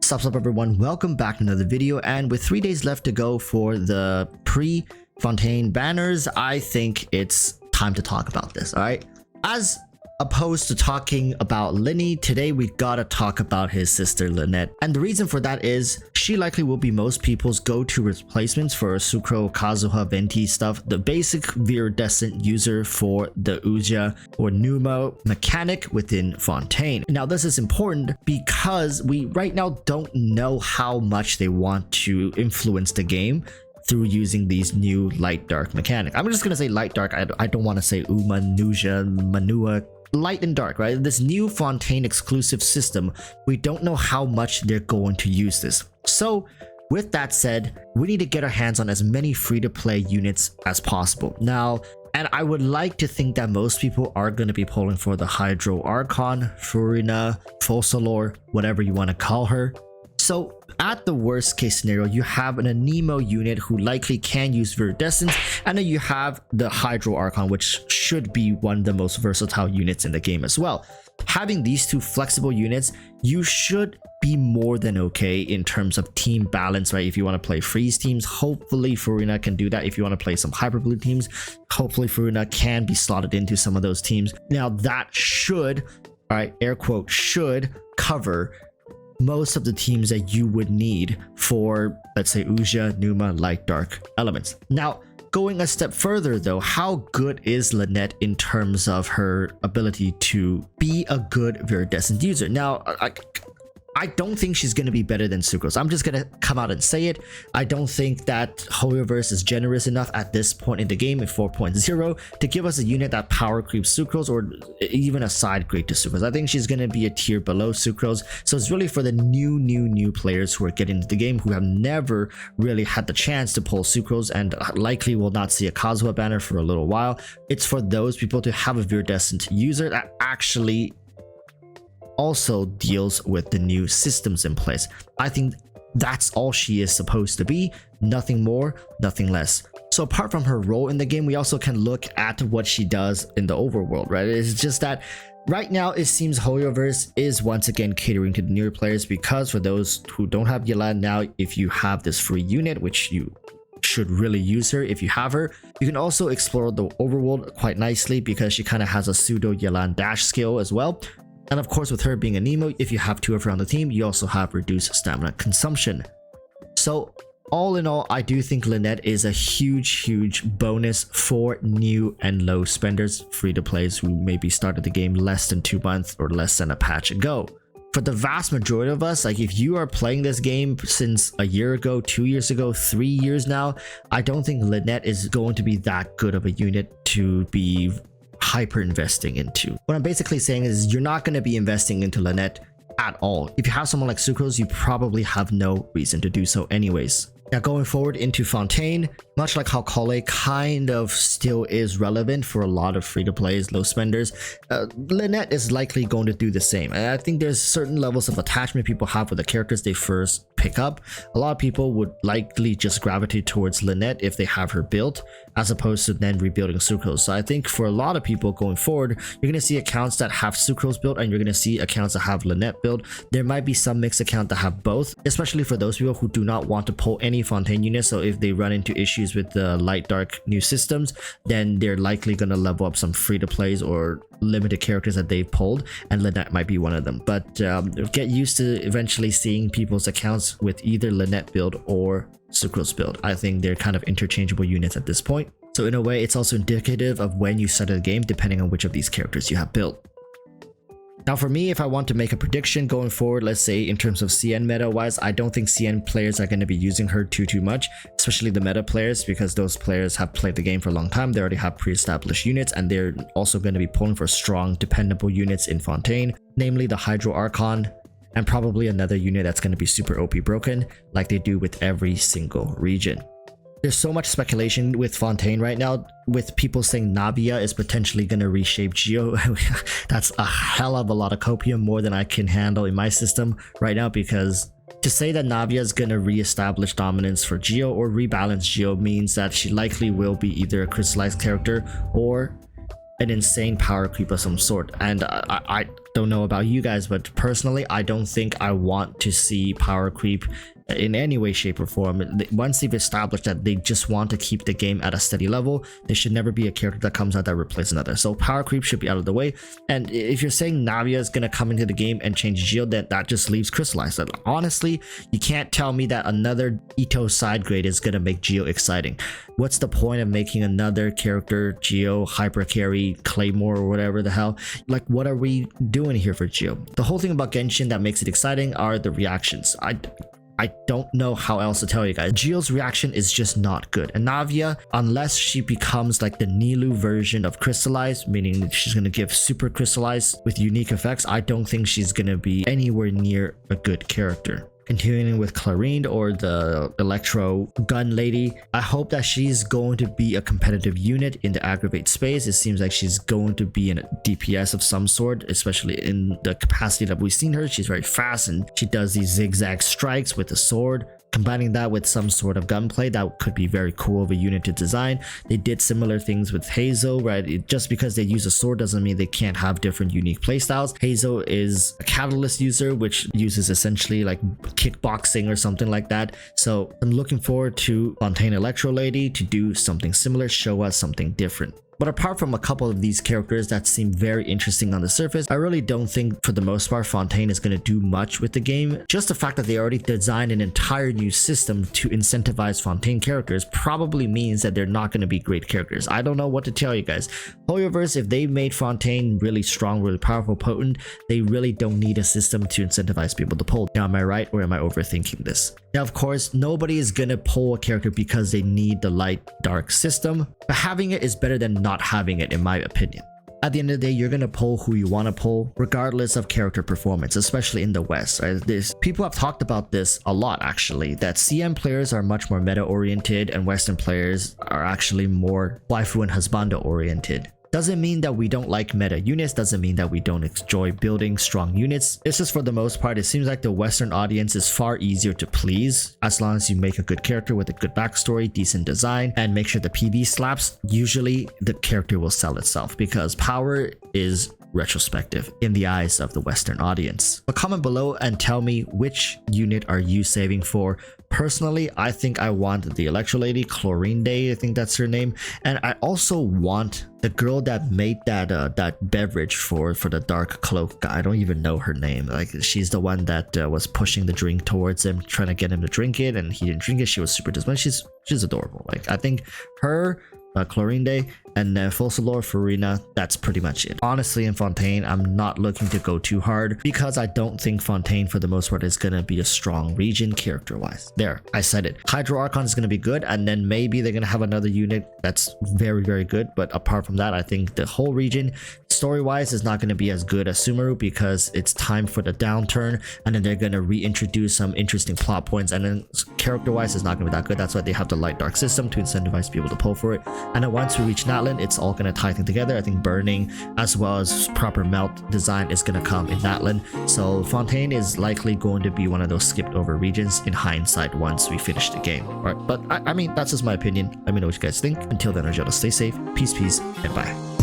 Sup everyone, welcome back to another video, and with 3 days left to go for the pre-Fontaine banners, I think it's time to talk about this, alright? As opposed to talking about Lyney, today we gotta talk about his sister Lynette. And the reason for that is, she likely will be most people's go-to replacements for Sucro, Kazuha, Venti stuff, the basic viridescent user for the Uja or Numa mechanic within Fontaine. Now this is important because we right now don't know how much they want to influence the game through using these new light dark mechanic. I'm just gonna say light dark. I don't want to say Uma, Nuja, Manua. Light and dark, right? This new Fontaine exclusive system, we don't know how much they're going to use this. So with that said, we need to get our hands on as many free-to-play units as possible. Now, and I would like to think that most people are going to be pulling for the Hydro Archon, Furina, Focalors, whatever you want to call her. So at the worst case scenario, you have an Anemo unit who likely can use Viridescence, and then you have the Hydro Archon, which should be one of the most versatile units in the game as well. Having these two flexible units, you should be more than okay in terms of team balance, right? If you want to play freeze teams, hopefully Furina can do that. If you want to play some hyper blue teams, hopefully Furina can be slotted into some of those teams. Now that should, all right, air quote, should cover most of the teams that you would need for, let's say, Uja, Numa, light dark elements. Now, going a step further though, how good is Lynette in terms of her ability to be a good viridescent user? Now, I don't think she's going to be better than Sucrose. I'm just going to come out and say it. I don't think that Hoyoverse is generous enough at this point in the game in 4.0 to give us a unit that power creeps Sucrose or even a side grade to Sucrose. I think she's going to be a tier below Sucrose. So it's really for the new players who are getting into the game who have never really had the chance to pull Sucrose and likely will not see a Kazuha banner for a little while. It's for those people to have a viridescent user that actually also deals with the new systems in place. I think that's all she is supposed to be, nothing more, nothing less. So apart from her role in the game, we also can look at what she does in the overworld, right? It's just that right now it seems Hoyoverse is once again catering to the newer players, because for those who don't have Yelan now, if you have this free unit, which you should really use her if you have her, you can also explore the overworld quite nicely because she kind of has a pseudo Yelan dash skill as well. And of course, with her being a Nemo, if you have two of her on the team, you also have reduced stamina consumption. So all in all, I do think Lynette is a huge bonus for new and low spenders, free to plays who maybe started the game less than 2 months or less than a patch ago. For the vast majority of us, like if you are playing this game since a year ago, 2 years ago, 3 years now, I don't think Lynette is going to be that good of a unit to be hyper investing into. What I'm basically saying is you're not going to be investing into Lynette at all. If you have someone like Sucrose, you probably have no reason to do so anyways. Now going forward into Fontaine, much like how Kale kind of still is relevant for a lot of free-to-plays, low spenders, Lynette is likely going to do the same. And I think there's certain levels of attachment people have with the characters they first pick up. A lot of people would likely just gravitate towards Lynette if they have her built, as opposed to then rebuilding Sucrose. So I think for a lot of people going forward, you're going to see accounts that have Sucrose built and you're going to see accounts that have Lynette built. There might be some mixed account that have both, especially for those people who do not want to pull any Fontaine units. So if they run into issues with the light dark new systems, then they're likely going to level up some free to plays or limited characters that they've pulled, and Lynette might be one of them. But get used to eventually seeing people's accounts with either Lynette build or Sucrose build. I think they're kind of interchangeable units at this point. So in a way, it's also indicative of when you started the game, depending on which of these characters you have built. Now for me, if I want to make a prediction going forward, let's say in terms of CN meta wise, I don't think CN players are going to be using her too much, especially the meta players, because those players have played the game for a long time. They already have pre-established units, and they're also going to be pulling for strong, dependable units in Fontaine, namely the Hydro Archon, and probably another unit that's going to be super OP broken, like they do with every single region. There's so much speculation with Fontaine right now, with people saying Navia is potentially going to reshape Geo. That's a hell of a lot of copium, more than I can handle in my system right now, because to say that Navia is going to re-establish dominance for Geo or rebalance Geo means that she likely will be either a crystallized character or an insane power creep of some sort. And I don't know about you guys, but personally I don't think I want to see power creep in any way, shape, or form. Once they've established that they just want to keep the game at a steady level, there should never be a character that comes out that replaces another. So power creep should be out of the way. And if you're saying Navia is gonna come into the game and change Geo, then that just leaves Crystallized. And honestly, you can't tell me that another Ito side grade is gonna make Geo exciting. What's the point of making another character Geo hyper carry Claymore or whatever the hell? Like, what are we doing here for Geo? The whole thing about Genshin that makes it exciting are the reactions. I don't know how else to tell you guys. Geo's reaction is just not good. And Navia, unless she becomes like the Nilou version of Crystallized, meaning she's gonna give super Crystallized with unique effects, I don't think she's gonna be anywhere near a good character. Continuing with Clarine, or the Electro Gun Lady, I hope that she's going to be a competitive unit in the aggravate space. It seems like she's going to be in a DPS of some sort, especially in the capacity that we've seen her. She's very fast and she does these zigzag strikes with the sword. Combining that with some sort of gunplay, that could be very cool of a unit to design. They did similar things with Hazel, right? Just because they use a sword doesn't mean they can't have different unique playstyles. Hazel is a catalyst user, which uses essentially like kickboxing or something like that. So I'm looking forward to Fontaine Electro Lady to do something similar, show us something different. But apart from a couple of these characters that seem very interesting on the surface, I really don't think for the most part Fontaine is going to do much with the game. Just the fact that they already designed an entire new system to incentivize Fontaine characters probably means that they're not going to be great characters. I don't know what to tell you guys. However, if they made Fontaine really strong, really powerful, potent, they really don't need a system to incentivize people to pull. Now, am I right, or am I overthinking this? Now, of course, nobody is going to pull a character because they need the light dark system, but having it is better than not having it, in my opinion. At the end of the day, you're going to pull who you want to pull, regardless of character performance, especially in the West. Right? People have talked about this a lot, actually, that CM players are much more meta-oriented and Western players are actually more waifu and husbando-oriented. Doesn't mean that we don't like meta units, doesn't mean that we don't enjoy building strong units. It's just for the most part, it seems like the Western audience is far easier to please as long as you make a good character with a good backstory, decent design, and make sure the PV slaps. Usually the character will sell itself because power is retrospective in the eyes of the Western audience. But comment below and tell me, which unit are you saving for? Personally, I think I want the Electro Lady, Chlorine Day, I think that's her name, and I also want the girl that made that beverage for the Dark Cloak guy. I don't even know her name. Like, she's the one that was pushing the drink towards him, trying to get him to drink it, and he didn't drink it. She was super disappointed. She's adorable. Like, I think her, Chlorine Day, and then Focalors, Farina, that's pretty much it. Honestly, in Fontaine, I'm not looking to go too hard because I don't think Fontaine for the most part is going to be a strong region character wise. There, I said it. Hydro Archon is going to be good, and then maybe they're going to have another unit that's very, very good. But apart from that, I think the whole region story wise is not going to be as good as Sumeru because it's time for the downturn, and then they're going to reintroduce some interesting plot points, and then character wise it's not going to be that good. That's why they have the light dark system to incentivize people to pull for it. And then once we reach Natlan, it's all going to tie together. I think burning as well as proper melt design is going to come in Natlan. So Fontaine is likely going to be one of those skipped over regions in hindsight once we finish the game. All right, but I mean, that's just my opinion. Let me know what you guys think. Until then, Arjota, stay safe, peace, and bye.